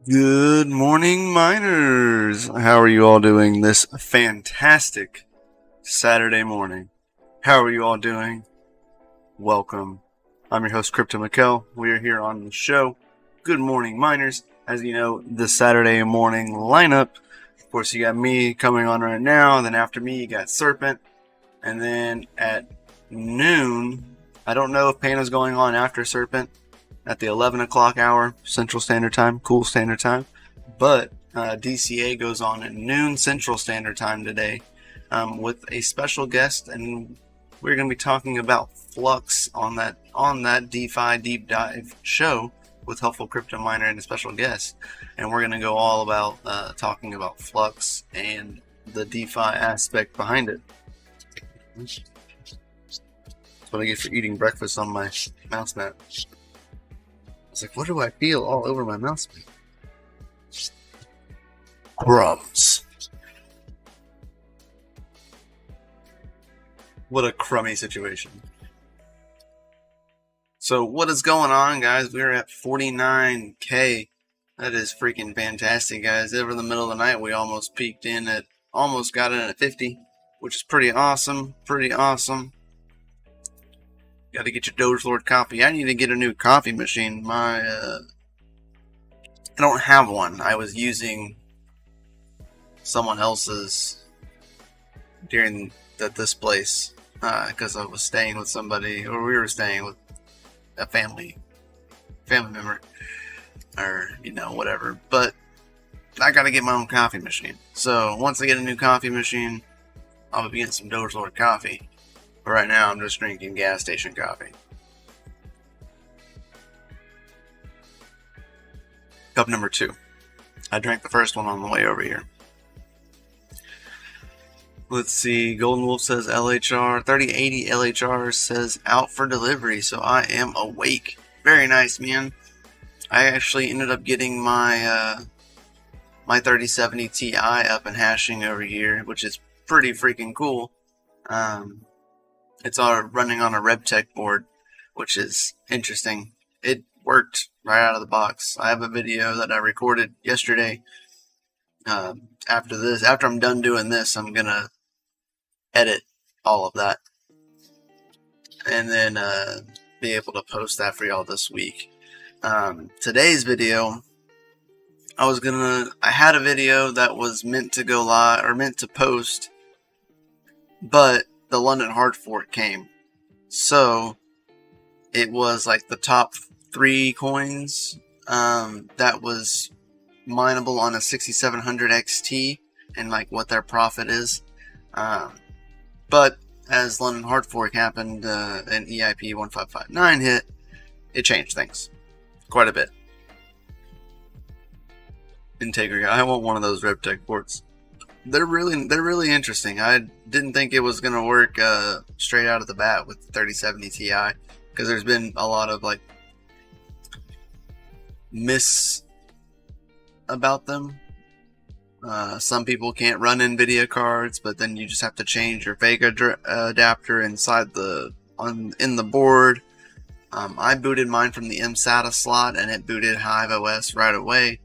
Good morning, miners. How are you all doing this fantastic Saturday morning? How are you all doing? Welcome. I'm your host, Crypto Mikkel. We are here on the show. Good morning, miners. As you know, the Saturday morning lineup. Of course, you got me coming on right now. Then after me, you got Serpent. And then at noon, I don't know if Pana's going on after Serpent at the 11 o'clock hour Central Standard Time, cool Standard Time. But DCA goes on at noon Central Standard Time today with a special guest, and we're going to be talking about Flux on that DeFi deep dive show with Helpful Crypto Miner and a special guest. And we're going to go all about talking about Flux and the DeFi aspect behind it. That's what I get for eating breakfast on my mouse mat. I was like, what do I feel all over my mouse mat? Crumbs. What a crummy situation. So what is going on, guys? We're at 49K. That is freaking fantastic, guys. Over the middle of the night, we almost peaked in at, almost got in at 50, which is pretty awesome. Pretty awesome. Got to get your Doge Lord coffee. I need to get a new coffee machine. I don't have one. I was using someone else's during this place because I was staying with somebody, or we were staying with a family member, or whatever. But I got to get my own coffee machine. So once I get a new coffee machine, I'll be getting some Doge Lord coffee. But right now, I'm just drinking gas station coffee. Cup number 2. I drank the first one on the way over here. Let's see. Golden Wolf says LHR. 3080 LHR says out for delivery. So I am awake. Very nice, man. I actually ended up getting my my 3070 Ti up and hashing over here, which is pretty freaking cool. It's all running on a RevTech board, which is interesting. It worked right out of the box. I have a video that I recorded yesterday. After I'm done doing this, I'm gonna edit all of that and then be able to post that for y'all this week. Today's video, I had a video that was meant to go live or meant to post, but the LondonFork came, so it was like the top 3 coins that was mineable on a 6700 XT and like what their profit is. But as LondonFork happened and EIP 1559 hit, it changed things quite a bit. Integrity. I want one of those RevTech boards. They're really interesting. I didn't think it was gonna work straight out of the bat with the 3070 Ti, because there's been a lot of like miss about them. Some people can't run NVIDIA cards, but then you just have to change your Vega adapter inside in the board. I booted mine from the mSATA slot, and it booted HiveOs right away,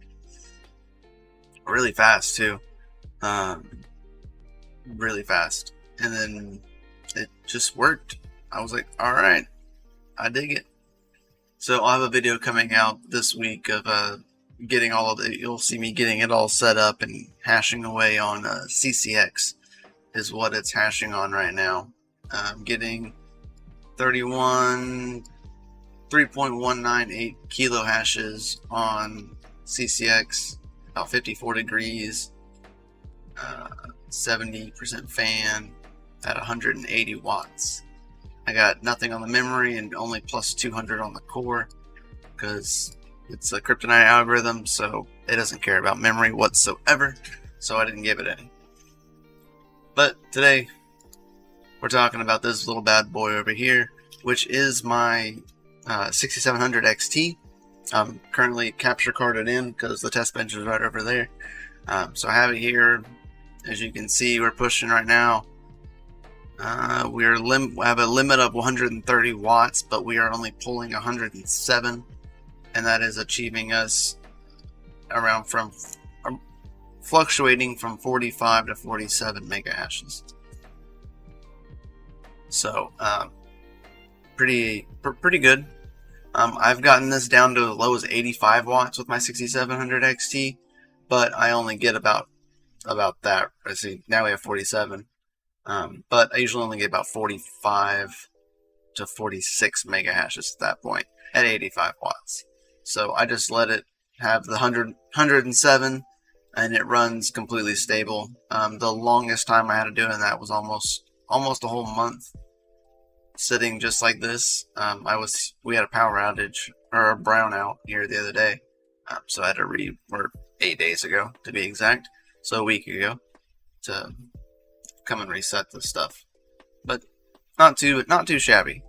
really fast too. Really fast, and then it just worked. I was like, all right, I dig it. So I'll have a video coming out this week of getting all of it. You'll see me getting it all set up and hashing away on CCX is what it's hashing on right now. I'm getting 3.198 kilo hashes on CCX, about 54 degrees. 70% fan at 180 watts. I got nothing on the memory and only plus 200 on the core because it's a kryptonite algorithm, so it doesn't care about memory whatsoever, so I didn't give it any. But today we're talking about this little bad boy over here, which is my 6700 XT. I'm currently capture carded in because the test bench is right over there. So I have it here. As you can see, we're pushing right now. We have a limit of 130 watts, but we are only pulling 107, and that is achieving us around fluctuating from 45 to 47 mega hashes. So pretty good. I've gotten this down to as low as 85 watts with my 6700 XT, but I only get about that. I see now we have 47, but I usually only get about 45 to 46 mega hashes at that point at 85 watts. So I just let it have the 107, and it runs completely stable. The longest time I had to do it, and that was almost a whole month sitting just like this. We had a power outage or a brownout here the other day, so I had to or 8 days ago to be exact, so a week ago, to come and reset this stuff. But not too shabby.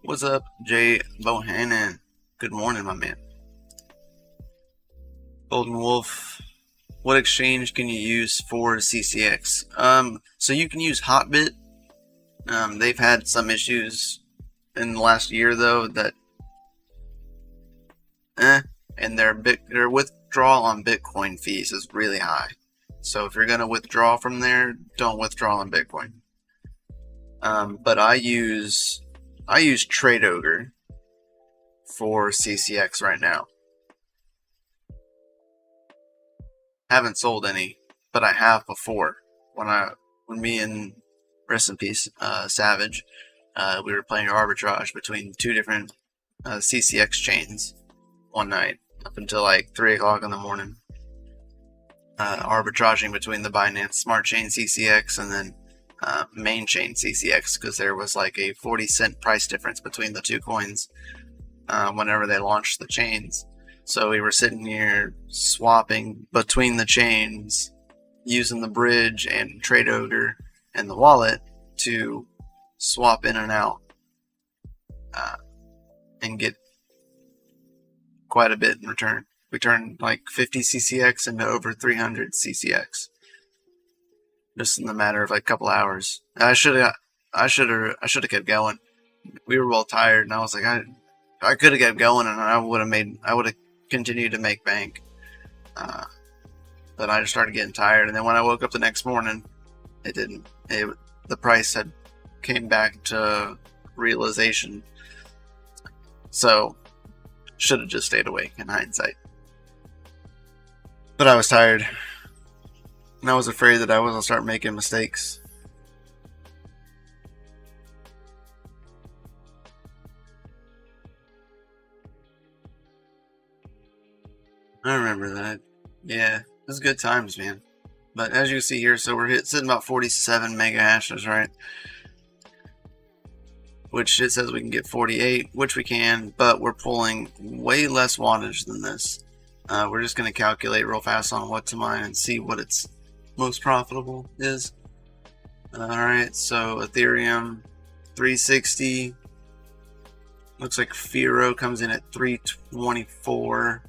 What's up, Jay Bohannon? Good morning, my man. Golden Wolf, what exchange can you use for CCX? So you can use Hotbit. They've had some issues in the last year though that and their withdrawal on Bitcoin fees is really high. So if you're gonna withdraw from there, don't withdraw on Bitcoin. But I use TradeOgre for CCX right now. Haven't sold any, but I have before. When me and rest in peace, Savage, we were playing arbitrage between two different CCX chains one night up until like 3 o'clock in the morning. Arbitraging between the Binance Smart Chain CCX and then main chain CCX, because there was like a 40-cent price difference between the two coins whenever they launched the chains. So we were sitting here swapping between the chains using the bridge and TradeOgre and the wallet to swap in and out and get quite a bit in return. We turned like 50 CCX into over 300 CCX just in the matter of like a couple hours. I should have kept going. We were well tired, and I was like, I could have kept going, and I would have continued to make bank. But I just started getting tired, and then when I woke up the next morning, it didn't. The price had came back to realization. So should have just stayed awake in hindsight. But I was tired, and I was afraid that I was going to start making mistakes. I remember that. Yeah, it was good times, man. But as you see here, so we're sitting about 47 mega hashes, right? Which it says we can get 48, which we can, but we're pulling way less wattage than this. We're just going to calculate real fast on what to mine and see what its most profitable is. Alright, so Ethereum 360. Looks like Firo comes in at 324.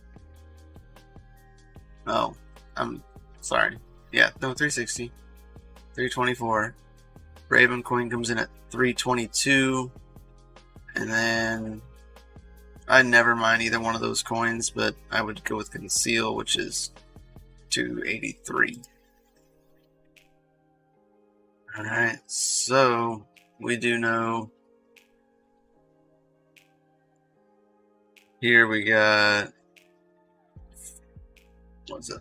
Oh, I'm sorry. Yeah, no, 360. 324. Raven coin comes in at 322. And then I never mind either one of those coins, but I would go with Conceal, which is 283. Alright, so we do know here we got, what's it,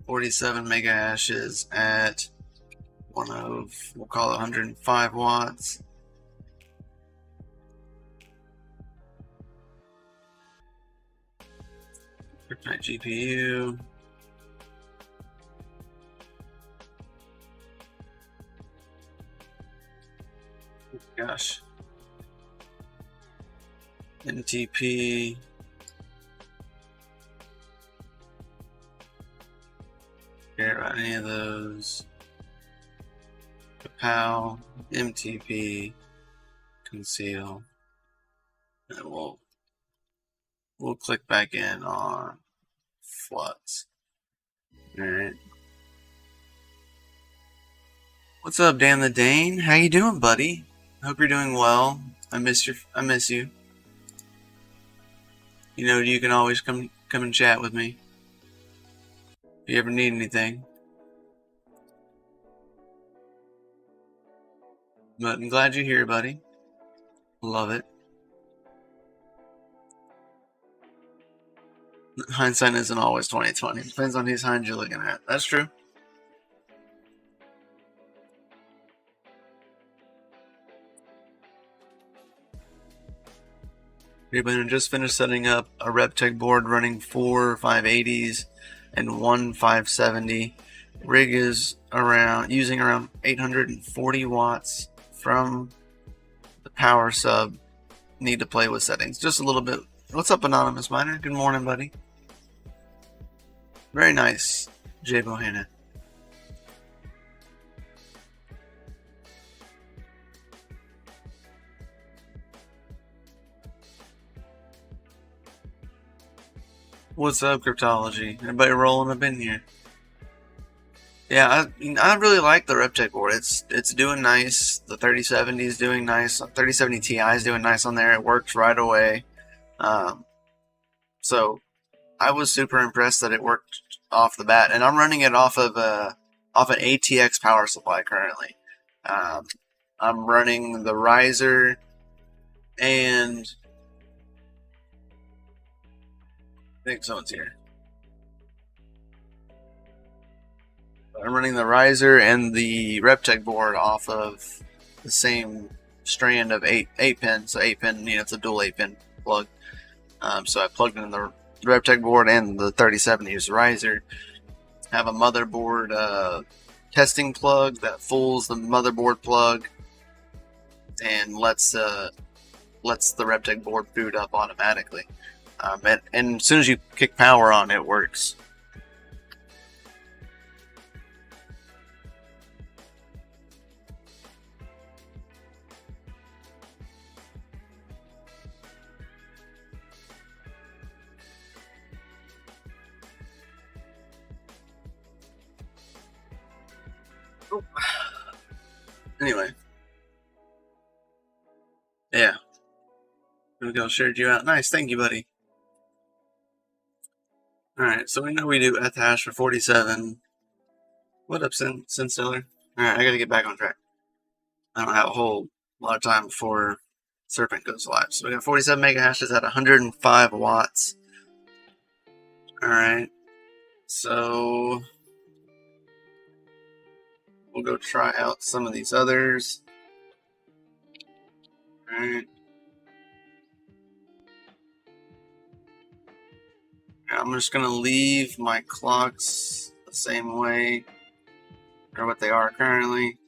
47 mega hashes at we'll call it 105 watts. My GPU. Gosh. NTP. Care about any of those. PAL, MTP, Conceal, and we'll click back in on Flux. Alright. What's up, Dan the Dane? How you doing, buddy? Hope you're doing well. I miss you. You know, you can always come and chat with me. If you ever need anything. But I'm glad you're here, buddy. Love it. Hindsight isn't always 20/20. Depends on whose hind you're looking at. That's true. Everybody just finished setting up a RepTech board running 4 580s and 1 570. Rig is using around 840 watts from the power sub. Need to play with settings just a little bit. What's up, Anonymous Miner? Good morning, buddy. Very nice, Jay Bohanna. What's up, Cryptology? Everybody rolling up in here. Yeah, I really like the RepTech board. It's doing nice. The 3070 is doing nice. 3070 Ti is doing nice on there. It works right away. So I was super impressed that it worked off the bat, and I'm running it off an ATX power supply currently. I'm running the riser and I think someone's here. I'm running the riser and the RepTech board off of the same strand of 8 pin. So 8 pin, it's a dual 8 pin plug. So I plugged in the RepTech board and the 3070's riser. Have a motherboard testing plug that fools the motherboard plug and lets the RepTech board boot up automatically. And as soon as you kick power on, it works. Anyway. Yeah. Here we go. Shared you out. Nice. Thank you, buddy. Alright, so we know we do ETH hash for 47. What up, Sinstiller? Alright, I gotta get back on track. I don't have a whole lot of time before Serpent goes live. So we got 47 mega hashes at 105 watts. Alright, so we'll go try out some of these others. Alright. I'm just going to leave my clocks the same way, or what they are currently.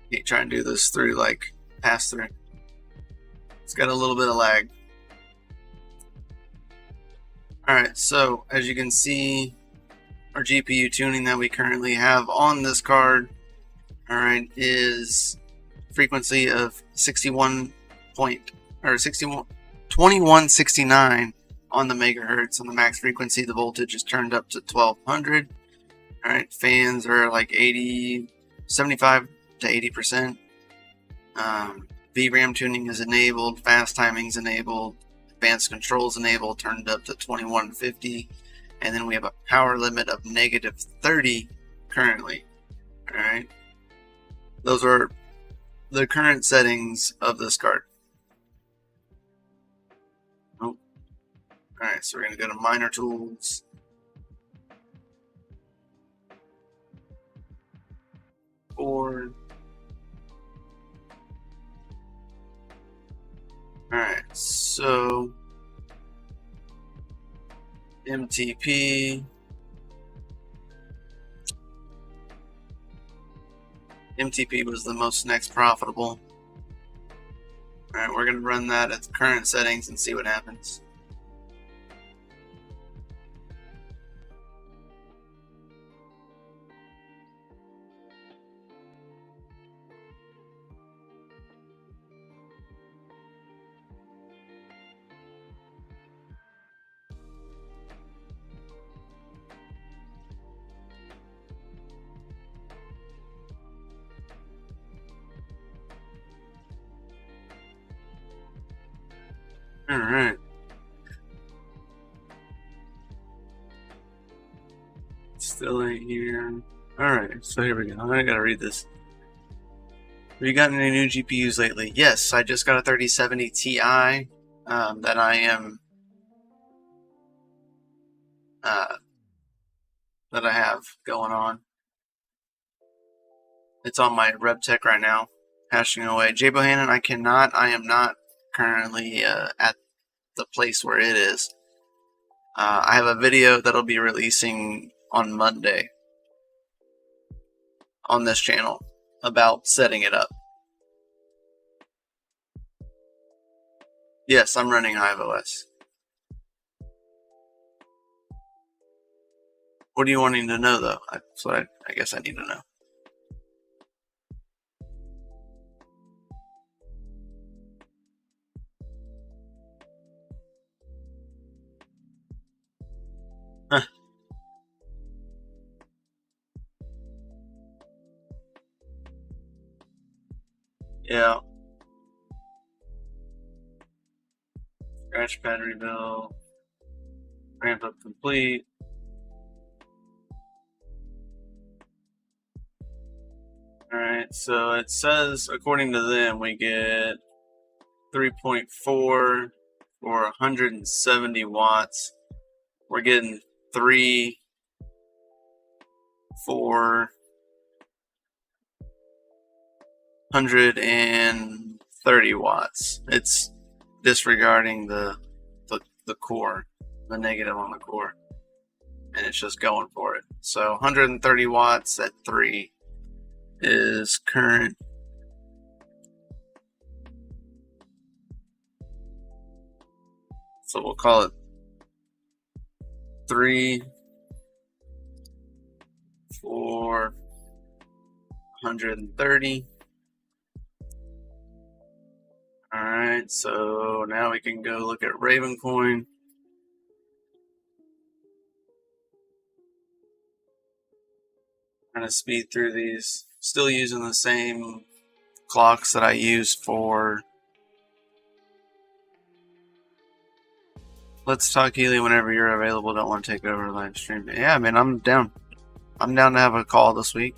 You try and do this through like pass through. It's got a little bit of lag. Alright, so as you can see, our GPU tuning that we currently have on this card, alright, is frequency of 2169 on the megahertz. On the max frequency, the voltage is turned up to 1200. Alright, fans are like 75 to 80%. VRAM tuning is enabled, fast timing is enabled, advanced controls enabled, turned up to 2150, and then we have a power limit of -30 currently. Alright, those are the current settings of this card. Oh. Alright, so we're going to go to Miner Tools. Board. Alright, so MTP. MTP was the most next profitable. Alright, we're going to run that at the current settings and see what happens. Alright. so here we go. I gotta read this. Have you gotten any new GPUs lately? Yes, I just got a 3070 Ti that I am that I have going on. It's on my RevTech right now, hashing away. Jay Bohannon, I am not currently at the place where it is. I have a video that'll be releasing on Monday on this channel about setting it up. Yes, I'm running HiveOs. What are you wanting to know, though? That's what I guess I need to know. Huh. Yeah. Scratch pad rebuild. Ramp up complete. Alright, so it says, according to them, we get 3.4 for 170 watts. We're getting 3 for 130 watts. It's disregarding the core, the negative on the core, and it's just going for it. So 130 watts at 3 is current. So we'll call it 3 for 130. Alright, so now we can go look at Ravencoin. Kind of speed through these. Still using the same clocks that I use for Let's Talk Healy whenever you're available. Don't want to take over live stream. Yeah, man, I'm down. I'm down to have a call this week.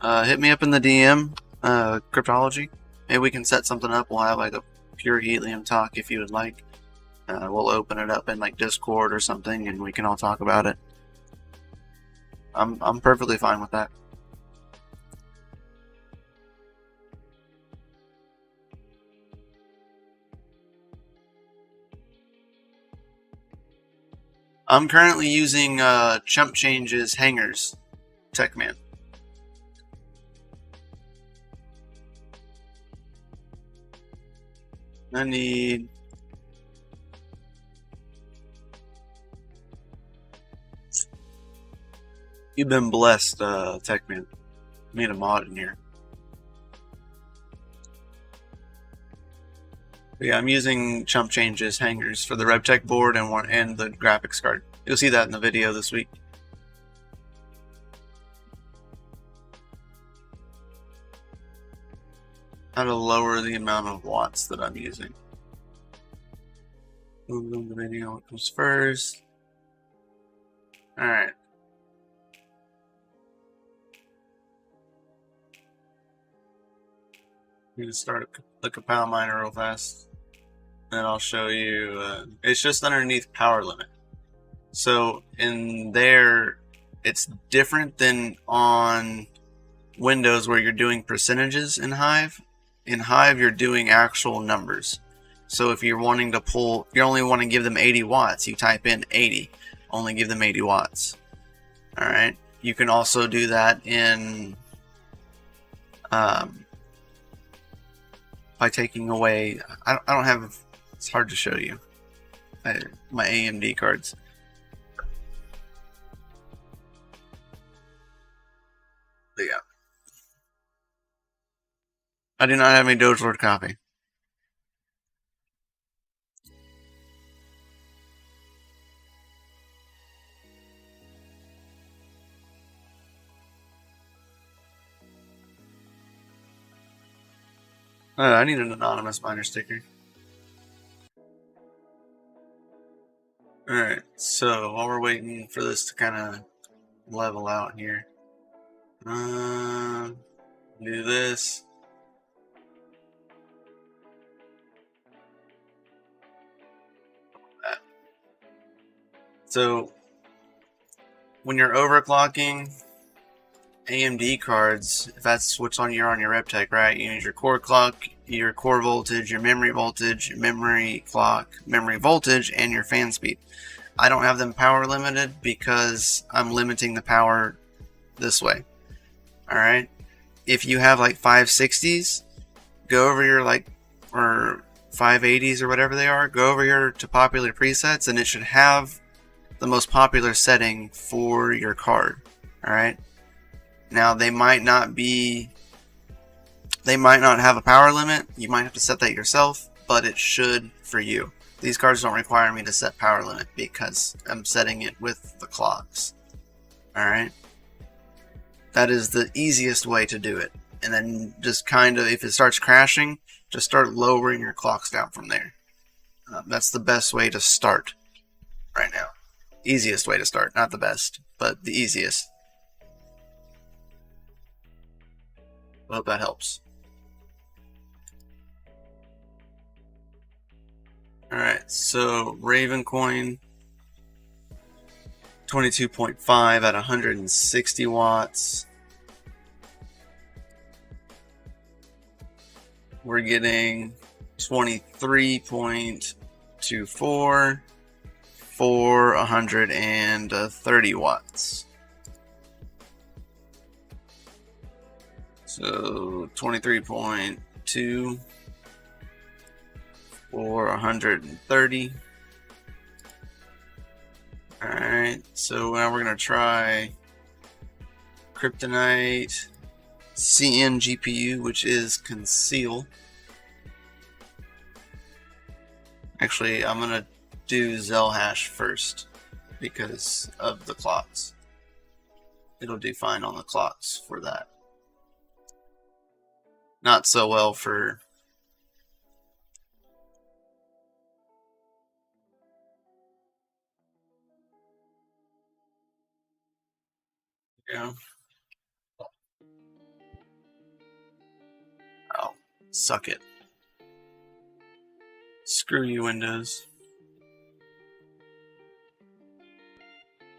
Hit me up in the DM, Cryptology. Maybe we can set something up. We'll have like a pure helium talk if you would like. We'll open it up in like Discord or something, and we can all talk about it. I'm perfectly fine with that. I'm currently using Chump Change's hangers, TechMan. I need You've been blessed, TechMan. Made a mod in here. But yeah, I'm using Chump Change's hangers for the RevTech board and the graphics card. You'll see that in the video this week. How to lower the amount of watts that I'm using. Moving the video what comes first. Alright. I'm gonna start the Kapow miner real fast. And I'll show you, it's just underneath power limit. So in there, it's different than on Windows where you're doing percentages in Hive. In Hive, you're doing actual numbers. So if you're wanting to pull, you only want to give them 80 watts, you type in 80, only give them 80 watts. Alright, you can also do that in, by taking away, I don't have, it's hard to show you, my AMD cards. But yeah. I do not have any Doge Lord copy. I need an anonymous miner sticker. Alright, So while we're waiting for this to kind of level out here, do this. So when you're overclocking AMD cards, if that's what's on your RepTech, right? You use your core clock, your core voltage, your memory voltage, memory clock, memory voltage, and your fan speed. I don't have them power limited because I'm limiting the power this way. Alright? If you have like 560s, go over your or 580s or whatever they are, go over here to popular presets and it should have the most popular setting for your card. Alright? Now they might not have a power limit. You might have to set that yourself, but it should for you. These cards don't require me to set power limit because I'm setting it with the clocks. Alright? That is the easiest way to do it. And then just kind of, if it starts crashing, just start lowering your clocks down from there. That's the best way to start right now. Easiest way to start. Not the best, but the easiest. I hope that helps. Alright, so Raven coin 22.5 at 160 watts. We're getting 23.24 for 130 watts. So 23.2 for 130. Alright, so now we're going to try Kryptonite CN GPU, which is Conceal. Actually, I'm going to do Zelhash first because of the clocks. It'll do fine on the clocks for that. Not so well for oh, suck it. Screw you, Windows.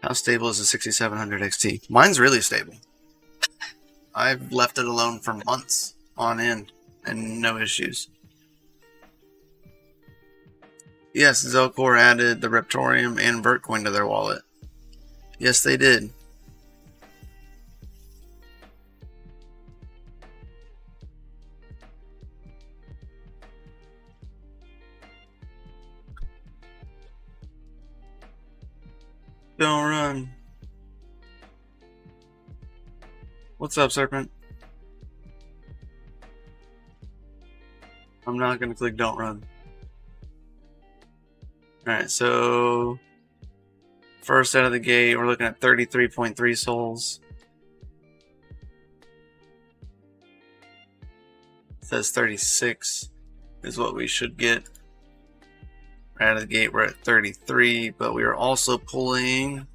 How stable is the 6700 XT? Mine's really stable. I've left it alone for months on end and no issues. Yes, Zelcore added the Reptorium and Vertcoin to their wallet. Yes, they did. Don't run. What's up, Serpent? I'm not gonna click don't run. Alright, so first out of the gate, we're looking at 33.3 souls. It says 36 is what we should get. Right out of the gate, we're at 33, but we are also pulling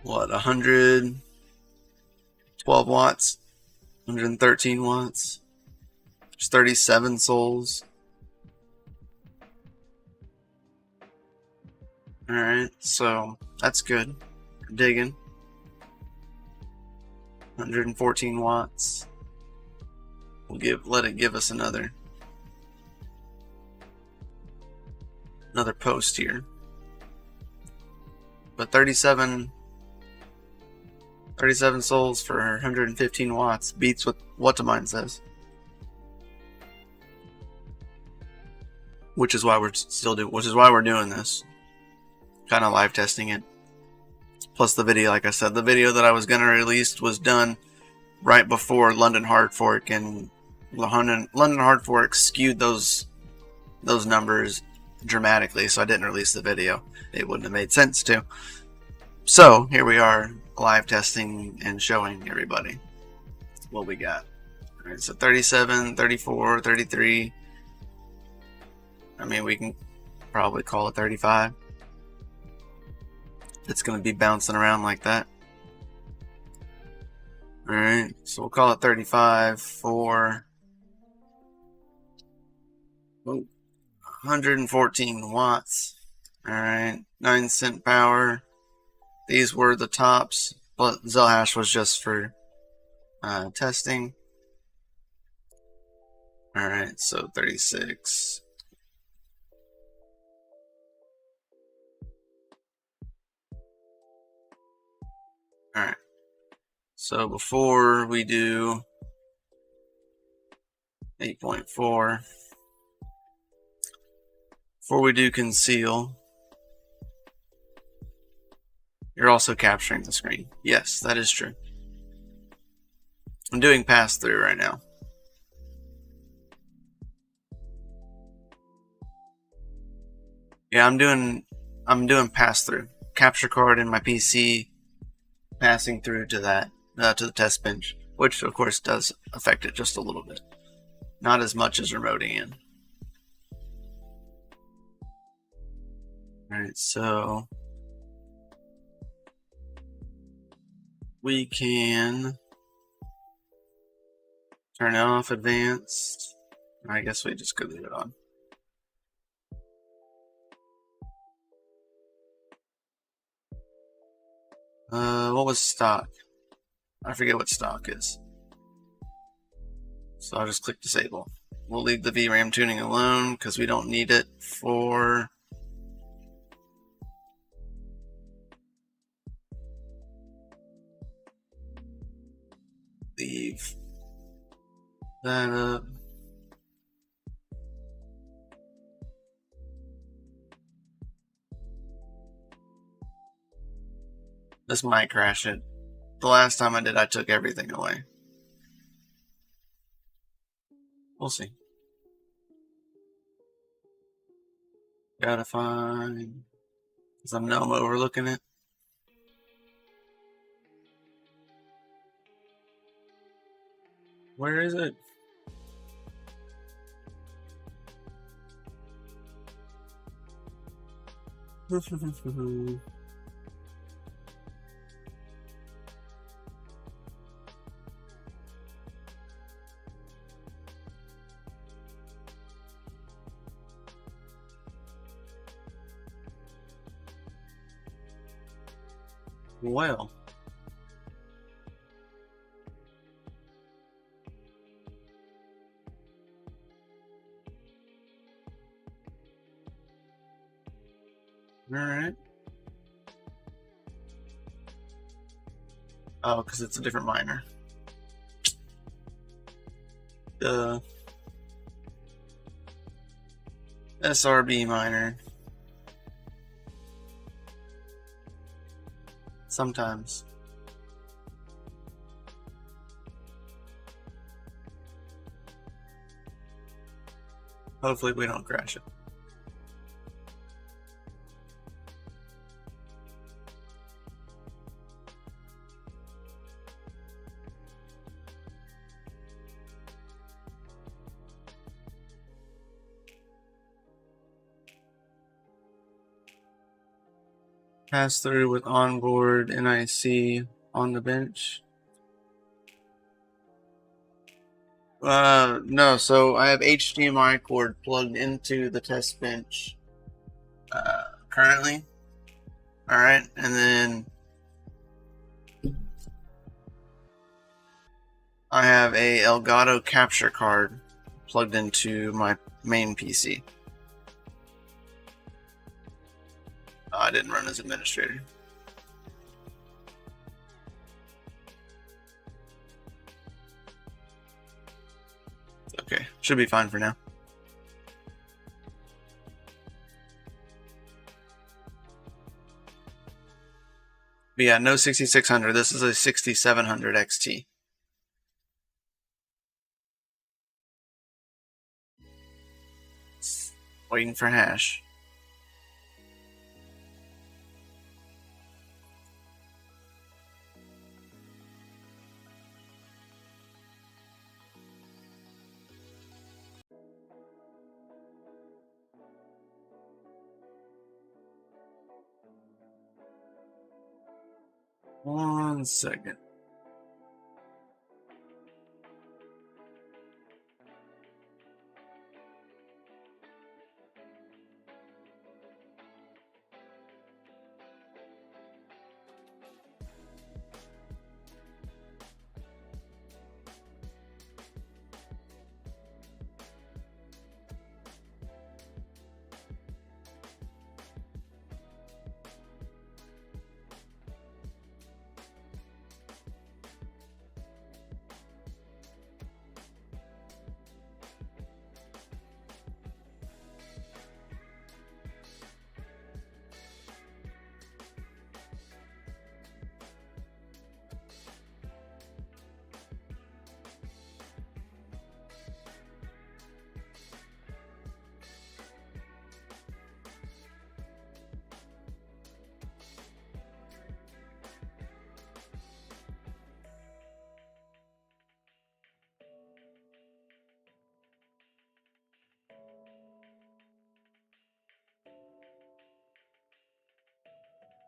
what, 112 watts, 113 watts. There's 37 souls. Alright, so that's good. We're digging. 114 watts. We'll let it give us another post here. But 37 souls for 115 watts beats what mine says. Which is why we're doing this. Kind of live testing it. Plus the video, like I said, the video that I was gonna release was done right before London Hard Fork, and London Hard Fork skewed those numbers dramatically, so I didn't release the video. It wouldn't have made sense to. So here we are, live testing and showing everybody what we got. Alright, so 37, 34, 33, I mean, we can probably call it 35. It's going to be bouncing around like that. Alright, so we'll call it 35 for 114 watts. Alright, 9-cent power. These were the tops, but Zellhash was just for testing. Alright, so 36. Alright, so before we do 8.4, before we do conceal, you're also capturing the screen. Yes, that is true. I'm doing pass-through right now. Yeah, I'm doing pass-through. Capture card in my PC, passing through to that to the test bench, which of course does affect it just a little bit. Not as much as remoting in. Alright, so we can turn it off advanced. I guess we just could leave it on. What was stock? I forget what stock is. So I'll just click disable. We'll leave the VRAM tuning alone because we don't need it for leave that up. This might crash it. The last time I did, I took everything away. We'll see. Gotta find, because I know I'm overlooking it. Where is it? Well, alright. Oh, because it's a different miner. The SRB miner. Sometimes. Hopefully we don't crash it. Pass through with onboard NIC on the bench. No, so I have HDMI cord plugged into the test bench currently. Alright, and then I have a Elgato capture card plugged into my main PC. I didn't run as administrator. Okay, should be fine for now. But yeah, no 6600. This is a 6700 XT. Waiting for hash. 1 second.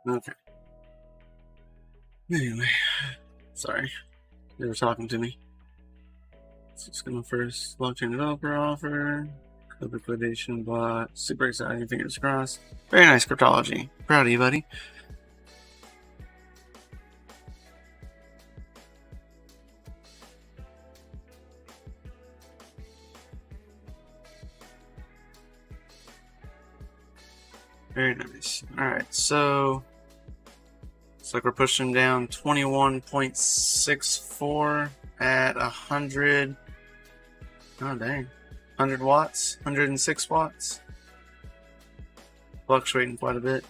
Okay. Anyway, sorry. They were talking to me. So it's gonna first blockchain developer offer, code liquidation bot, super exciting, fingers crossed. Very nice cryptology. Proud of you, buddy. Very nice. Alright, so looks like we're pushing down 21.64 at 100. Oh dang. 100 watts, 106 watts. Fluctuating quite a bit.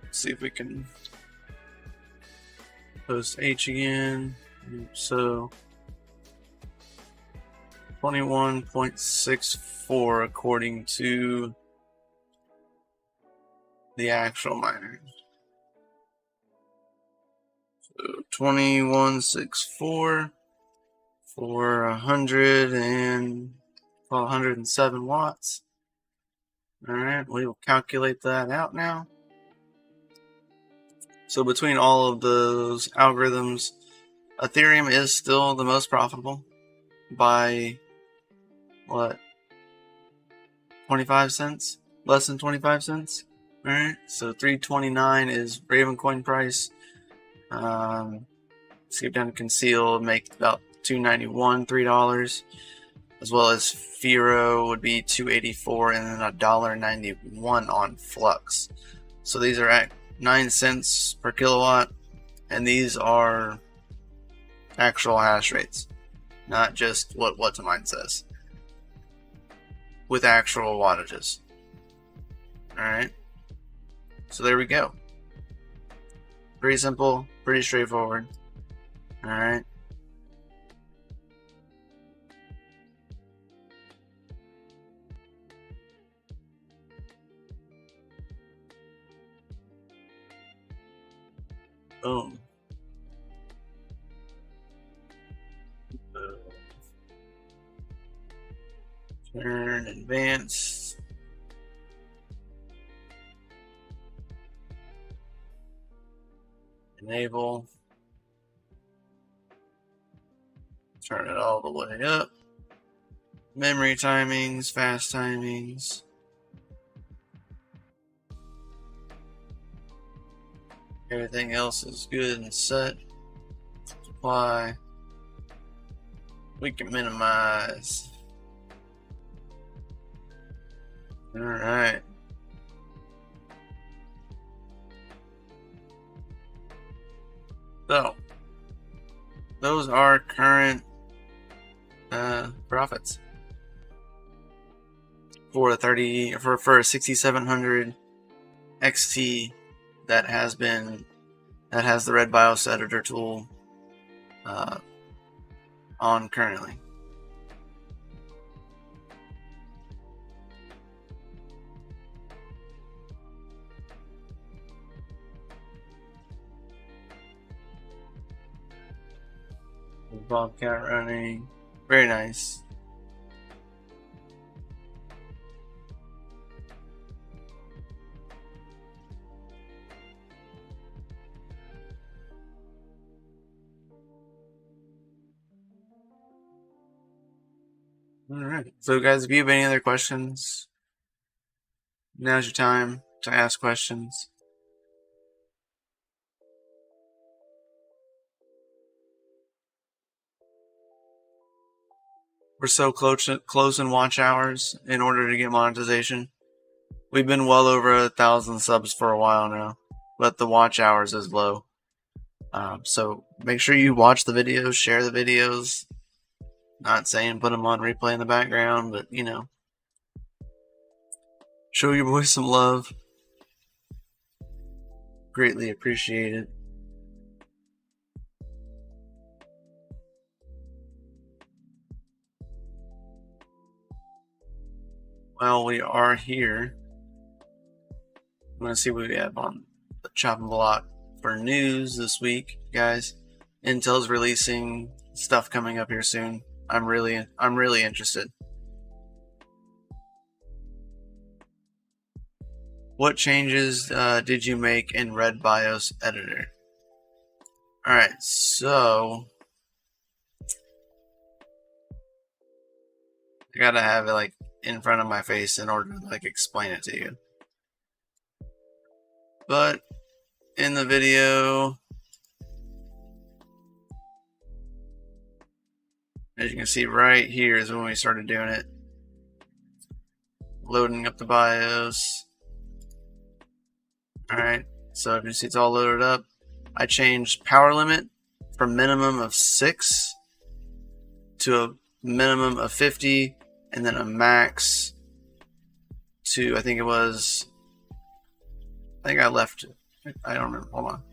Let's see if we can post H again. So 21.64 according to the actual miners. So 21.64 for 107 watts. Alright, we will calculate that out now. So between all of those algorithms, Ethereum is still the most profitable by what? 25 cents? Less than 25 cents? Alright, so 329 is Ravencoin price. Skip down to conceal, make about $2.91, $3, as well as Firo would be $2.84 and then $1.91 on Flux. So these are at 9 cents per kilowatt, and these are actual hash rates, not just what What's-A-Mine says, with actual wattages. Alright, so there we go. Pretty simple, pretty straightforward. Alright. Boom. Turn advanced. Enable. Turn it all the way up. Memory timings, fast timings. Everything else is good and set. Supply. We can minimize. Alright. So, those are current profits for a 6700 XT that has the red BIOS editor tool on currently. Bobcat running, very nice. Alright, so guys, if you have any other questions, now's your time to ask questions. We're so close in watch hours in order to get monetization. We've been well over 1,000 subs for a while now, but the watch hours is low. So make sure you watch the videos, share the videos. Not saying put them on replay in the background, but you know, show your boys some love. Greatly appreciated. Well, we are here. I'm going to see what we have on the chopping block for news this week, guys. Intel's releasing stuff coming up here soon. I'm really interested. What changes did you make in Red BIOS editor? Alright, so I gotta have it like in front of my face in order to like explain it to you. But in the video, as you can see right here is when we started doing it. Loading up the BIOS. Alright, so if you see it's all loaded up. I changed power limit from minimum of 6 to a minimum of 50 and then a max to, I think I left it. I don't remember. Hold on.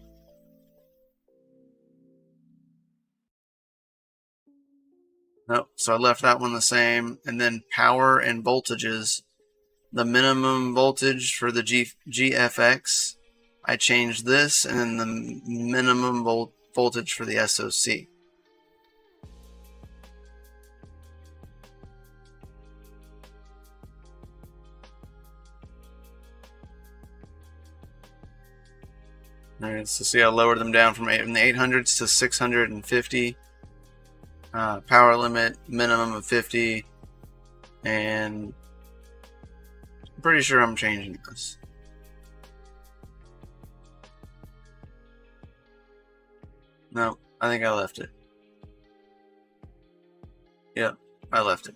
Nope. So I left that one the same. And then power and voltages. The minimum voltage for the GFX, I changed this, and then the minimum voltage for the SoC. Alright, so see I lowered them down from the 800s to 650. Power limit minimum of 50, and I'm pretty sure I'm changing this. No, I think I left it. Yep, I left it.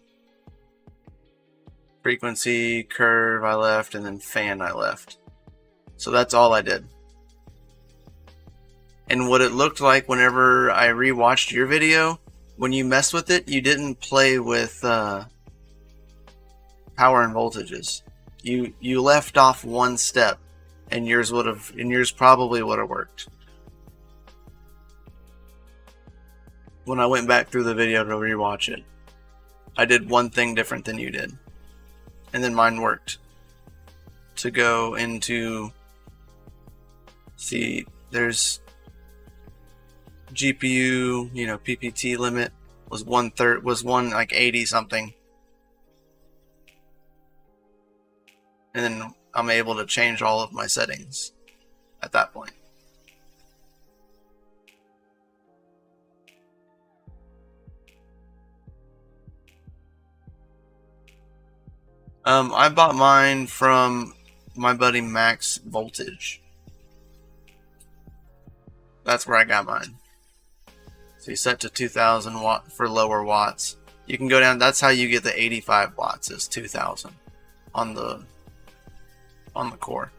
Frequency, curve I left, and then fan I left. So that's all I did. And what it looked like whenever I rewatched your video, when you messed with it, you didn't play with power and voltages. You left off one step, and yours probably would have worked. When I went back through the video to rewatch it, I did one thing different than you did, and then mine worked. To go into, see, there's GPU, you know, PPT limit was 180 something, and then I'm able to change all of my settings at that point. I bought mine from my buddy Max Voltage. That's where I got mine. So you set to 2000 watt for lower watts. You can go down, that's how you get the 85 watts is 2000 on the core.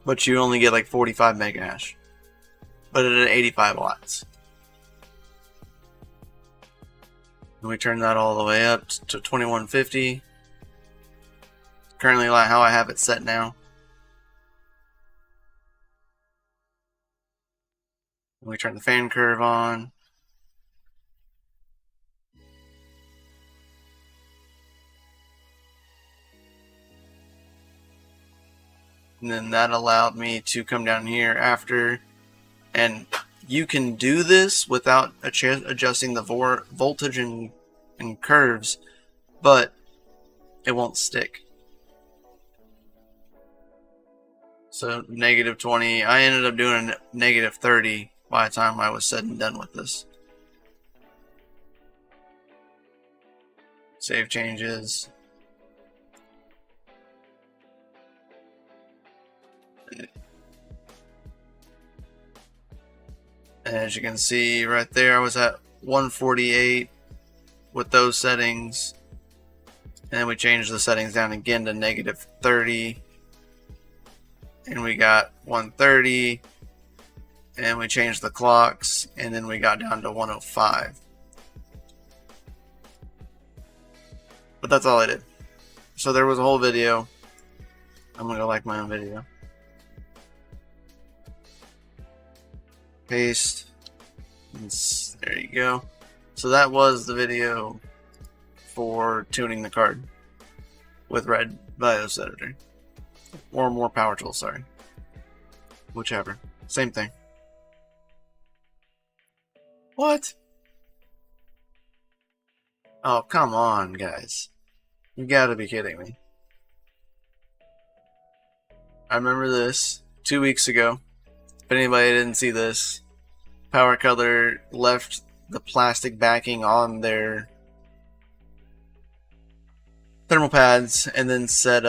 But you only get like 45 mega hash. But at 85 watts. And we turn that all the way up to 2150. Currently how I have it set now. And we turn the fan curve on. And then that allowed me to come down here after, and you can do this without adjusting the voltage and curves, but it won't stick. So negative 20, I ended up doing a negative 30 by the time I was said and done with this. Save changes. And as you can see right there, I was at 148 with those settings. And then we changed the settings down again to -30. And we got 130. And we changed the clocks. And then we got down to 105. But that's all I did. So there was a whole video. I'm going to like my own video. Paste. There you go. So that was the video for tuning the card with Red BIOS Editor. Or more power tools, sorry. Whichever. Same thing. What? Oh, come on, guys. You gotta be kidding me. I remember this 2 weeks ago. If anybody didn't see this, Power Color left the plastic backing on their thermal pads and then said,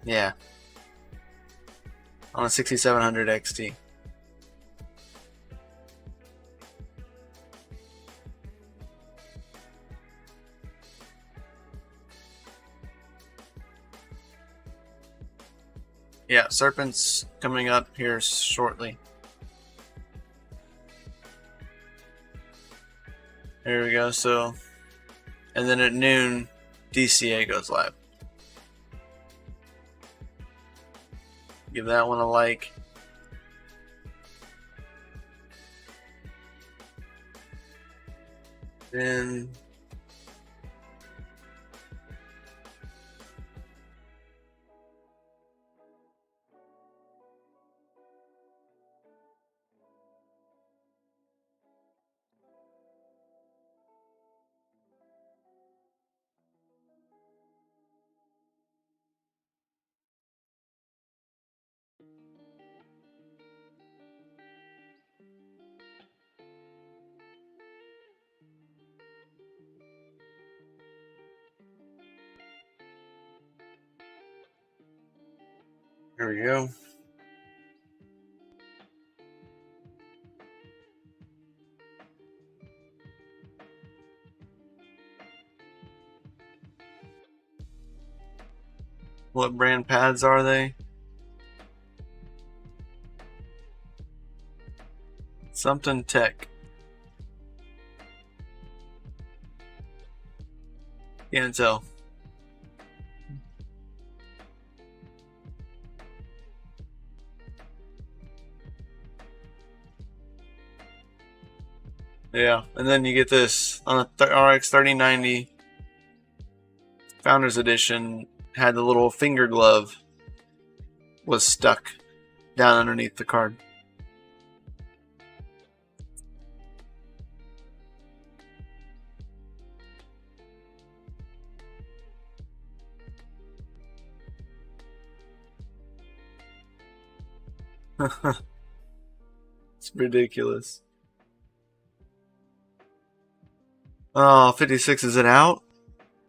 yeah, on a 6700 XT. Yeah, Serpent's coming up here shortly. There we go. So, and then at noon, DCA goes live. Give that one a like. Then there we go. What brand pads are they? Something Tech. Can't tell. Yeah, and then you get this on a RX 3090 Founders Edition. Had the little finger glove was stuck down underneath the card. It's ridiculous. Oh, 56, is it out?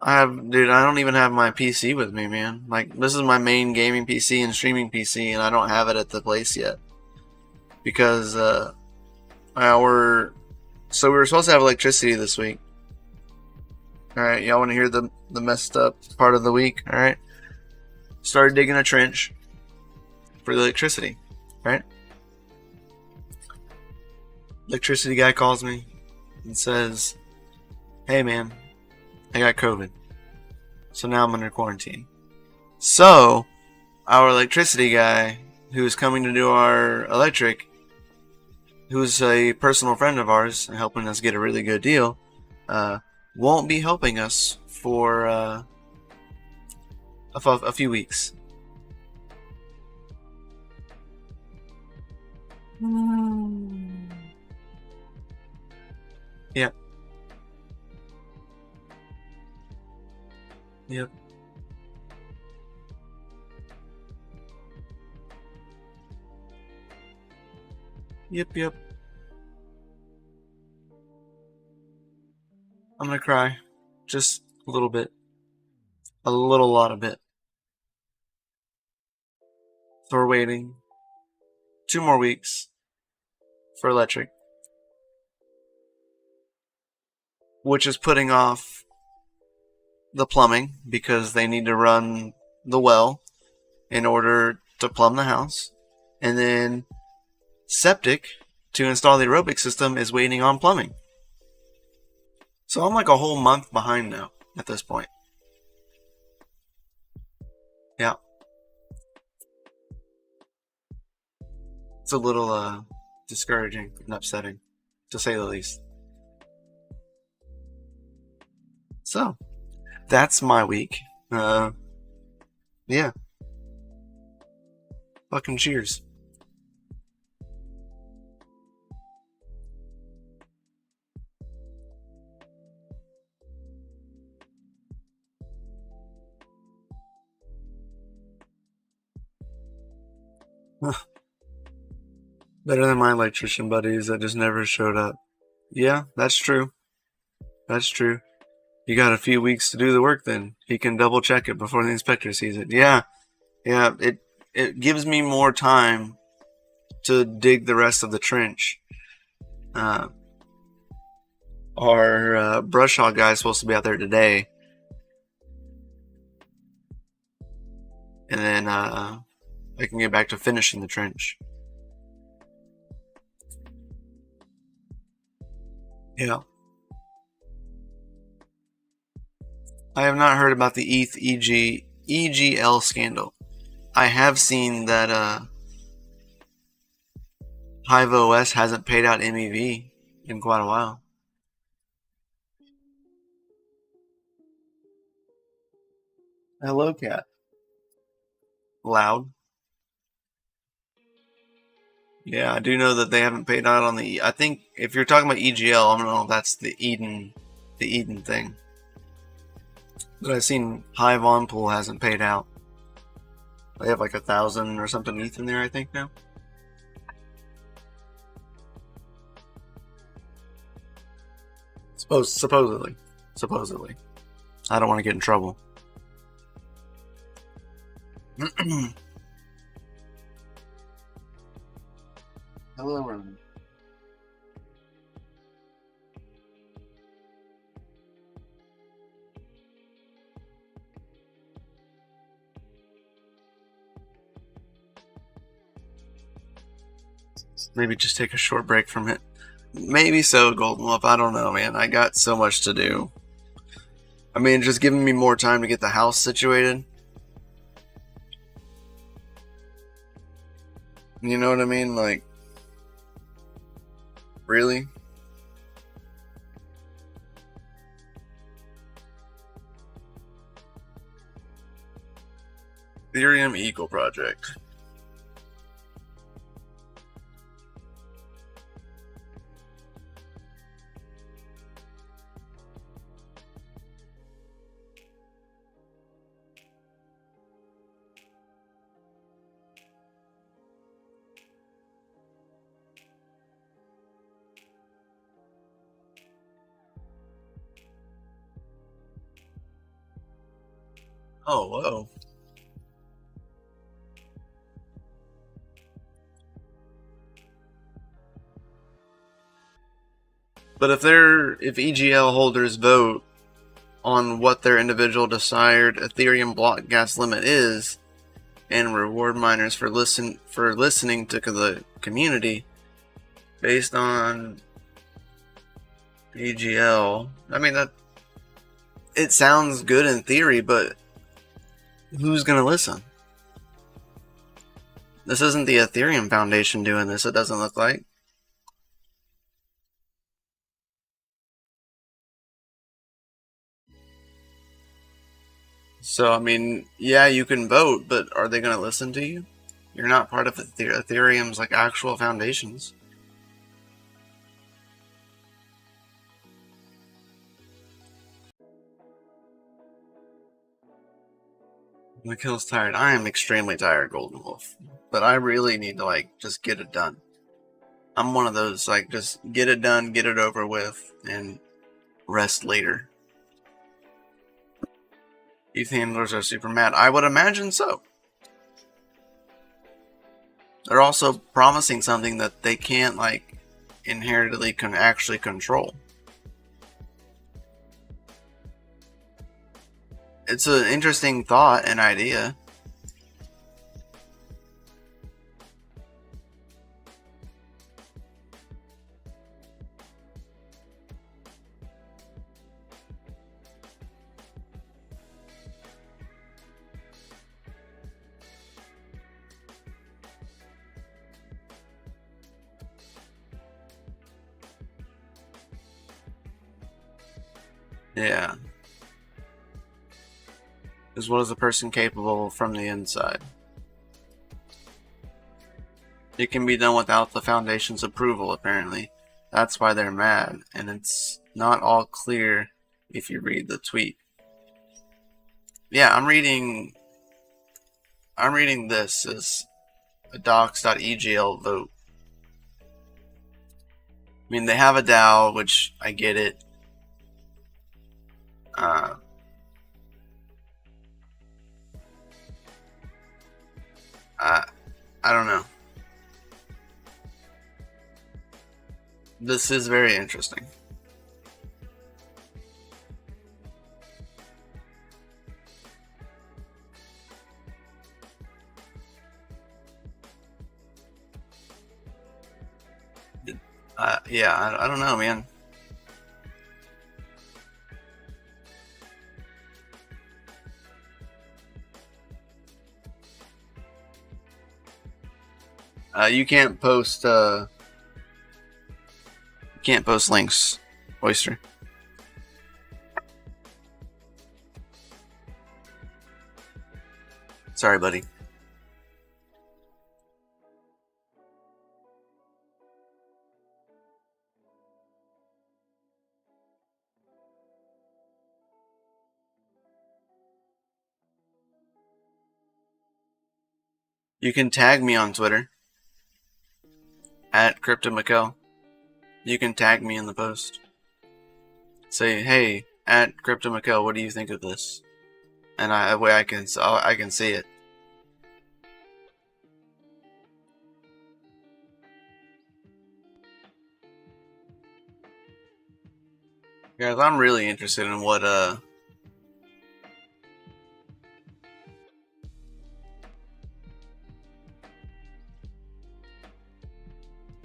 Dude, I don't even have my PC with me, man. Like, this is my main gaming PC and streaming PC, and I don't have it at the place yet. Because, so we were supposed to have electricity this week. Alright, y'all want to hear the messed up part of the week? Alright. Started digging a trench for the electricity. Right? Electricity guy calls me and says, hey man, I got COVID. So now I'm under quarantine. So, our electricity guy, who is coming to do our electric, who's a personal friend of ours and helping us get a really good deal, won't be helping us for a few weeks. Yep. Yep. Yep. I'm gonna cry. Just a little bit. A little lot of it. So we're waiting 2 more weeks for electric, which is putting off the plumbing because they need to run the well in order to plumb the house. And then septic to install the aerobic system is waiting on plumbing. So I'm like a whole month behind now at this point. Yeah. It's a little discouraging and upsetting, to say the least. So, that's my week. Yeah. Fucking cheers. Better than my electrician buddies that just never showed up. Yeah, that's true. That's true. You got a few weeks to do the work then. He can double check it before the inspector sees it. Yeah. It gives me more time to dig the rest of the trench. Our brush hog guy is supposed to be out there today. And then I can get back to finishing the trench. Yeah. I have not heard about the ETH EGL scandal. I have seen that HiveOs hasn't paid out MEV in quite a while. Hello, cat. Loud. Yeah, I do know that they haven't paid out on the. I think if you're talking about EGL, I don't know if that's the Eden thing. But I've seen Hive on pool hasn't paid out. They have like 1,000 or something ETH in there, I think now. Supposedly. I don't want to get in trouble. Hello, Roman. Maybe just take a short break from it. Maybe so, Golden Wolf. I don't know, man. I got so much to do. I mean, just giving me more time to get the house situated. You know what I mean? Like, really? Ethereum Eagle Project. Oh, whoa. But if EGL holders vote on what their individual desired Ethereum block gas limit is, and reward miners for listening to the community based on EGL, I mean that it sounds good in theory, but who's gonna listen? This isn't the Ethereum Foundation doing this, it doesn't look like. So, I mean, yeah, you can vote, but are they going to listen to you? You're not part of Ethereum's, like, actual foundations. Nikhil's tired. I am extremely tired, Golden Wolf. But I really need to, like, just get it done. I'm one of those, like, just get it done, get it over with, and rest later. ETH handlers are super mad. I would imagine so. They're also promising something that they can't, like, inherently actually control. It's an interesting thought and idea. Yeah. Is what is a person capable from the inside? It can be done without the Foundation's approval, apparently. That's why they're mad, and it's not all clear if you read the tweet. Yeah, I'm reading this as a docs.egl vote. I mean, they have a DAO, which I get it. I don't know. This is very interesting. Yeah, I don't know, man. You can't post links, Oyster. Sorry, buddy. You can tag me on Twitter at CryptoMcKell. You can tag me in the post. Say, hey, at CryptoMcKell, what do you think of this? And that way I can see it. Guys, I'm really interested in what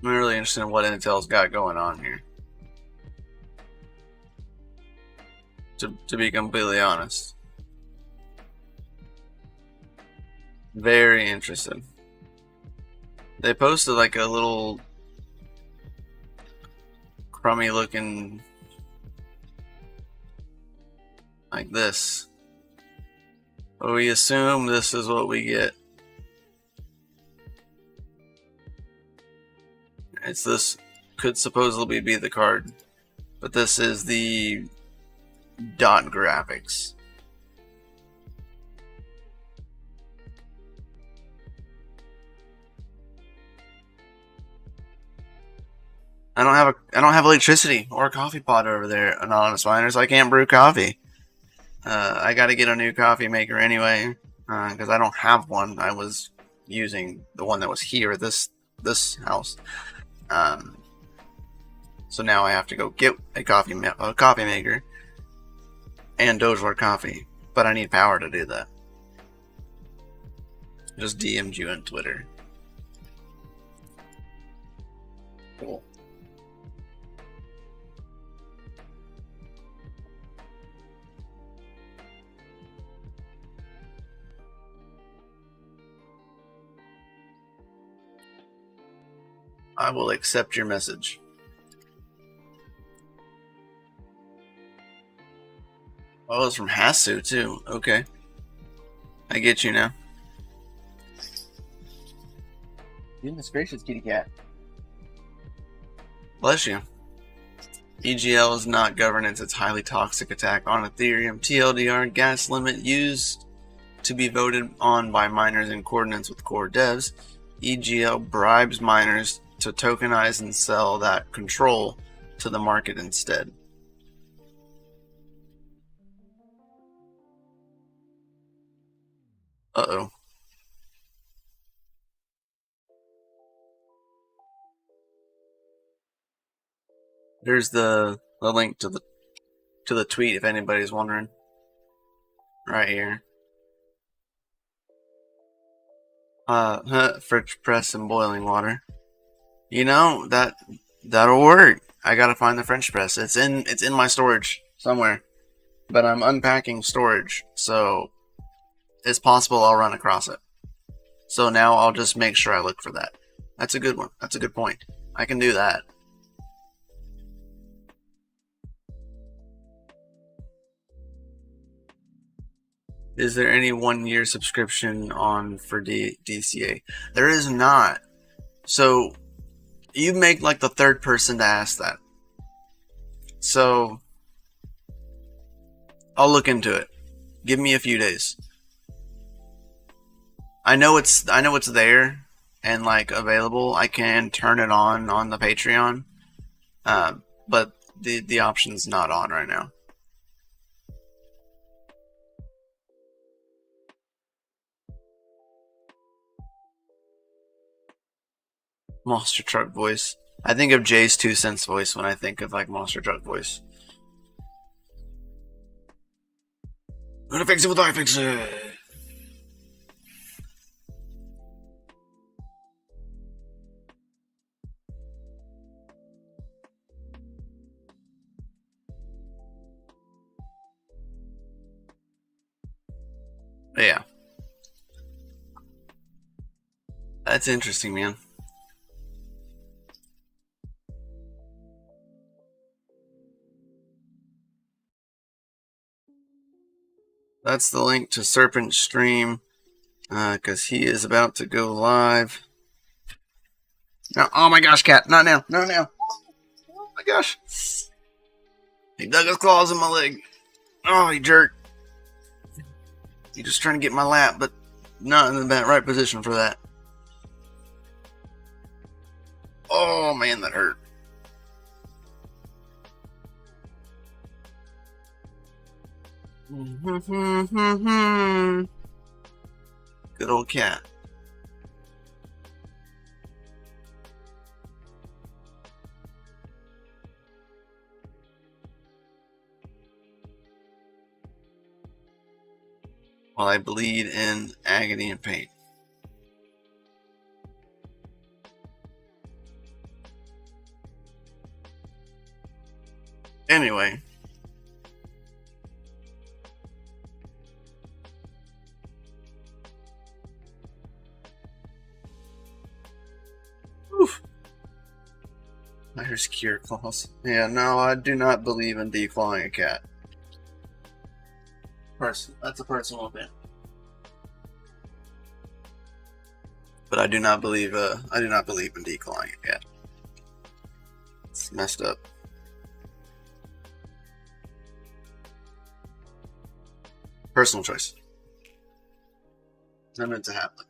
I'm really interested in what Intel's got going on here. To be completely honest. Very interested. They posted like a little crummy looking like this. But we assume this is what we get. This could supposedly be the card, but this is the dot graphics. I don't have electricity or a coffee pot over there, Anonymous Miners. I can't brew coffee. I got to get a new coffee maker anyway, because I don't have one. I was using the one that was here at this house. So now I have to go get a coffee maker and Dogecoin coffee, but I need power to do that. Just DM'd you on Twitter. Cool. I will accept your message. Oh, it's from Hasu too. Okay. I get you now. Goodness gracious, kitty cat. Bless you. EGL is not governance. It's highly toxic attack on Ethereum. TLDR gas limit used to be voted on by miners in coordinates with core devs. EGL bribes miners to tokenize and sell that control to the market instead. Uh-oh. There's the link to the tweet if anybody's wondering. Right here. French press and boiling water. You know, that'll work. I gotta find the French press. It's in my storage somewhere. But I'm unpacking storage, so it's possible I'll run across it. So now I'll just make sure I look for that. That's a good one. That's a good point. I can do that. Is there any 1-year subscription on for DCA? There is not. So you make like the third person to ask that. So I'll look into it. Give me a few days. I know it's there and like available. I can turn it on the Patreon, but the option's not on right now. Monster truck voice. I think of Jay's 2 cents voice when I think of like monster truck voice. I'm gonna fix it with iFixit. Yeah. That's interesting, man. That's the link to Serpent's stream, because he is about to go live. No, oh my gosh, cat! Not now! Not now! Oh my gosh! He dug his claws in my leg. Oh, he jerk! He's just trying to get my lap, but not in the right position for that. Oh man, that hurt. Good old cat. While I bleed in agony and pain. Anyway. Oof. I hear secure claws. Yeah, no, I do not believe in declawing a cat. That's a personal opinion. But I do not believe in declawing a cat. It's messed up. Personal choice. It's not meant to happen.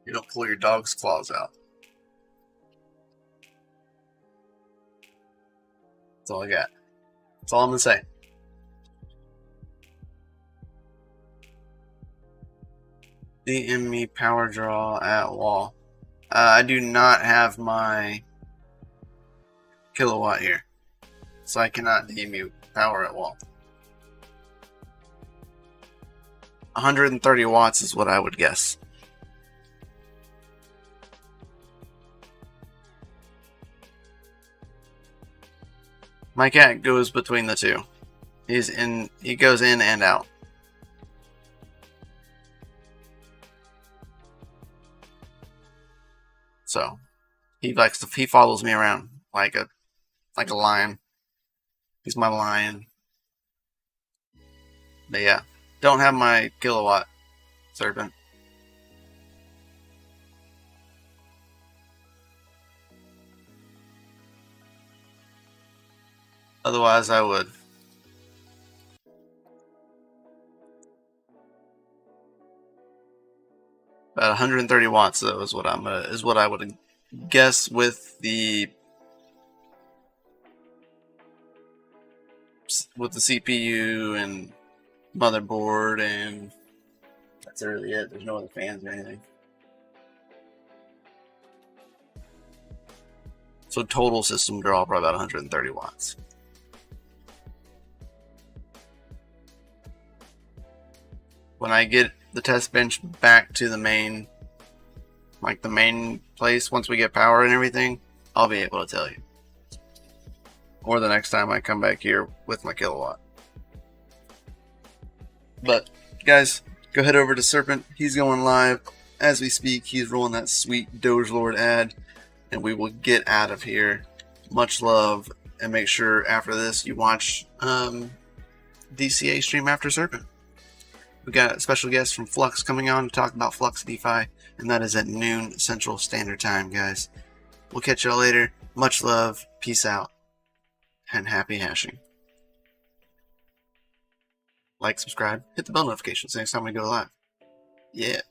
You don't pull your dog's claws out. That's all I got. That's all I'm gonna say. DM me power draw at wall. I do not have my kilowatt here, so I cannot DM you power at wall. 130 watts is what I would guess. My cat goes between the two. He goes in and out. So he follows me around like a lion. He's my lion. But yeah, don't have my kilowatt serpent. Otherwise, I would. About 130 watts, though, is what I would guess with the CPU and motherboard and That's really it. There's no other fans or anything. So total system draw probably about 130 watts. When I get the test bench back to the main, like the main place, once we get power and everything, I'll be able to tell you. Or the next time I come back here with my kilowatt. But guys, go head over to Serpent. He's going live as we speak. He's rolling that sweet Doge Lord ad, and we will get out of here. Much love, and make sure after this you watch DCA stream after Serpent. We got a special guest from Flux coming on to talk about Flux DeFi, and that is at noon Central Standard Time, guys. We'll catch y'all later. Much love, peace out, and happy hashing. Like, subscribe, hit the bell notifications next time we go live. Yeah.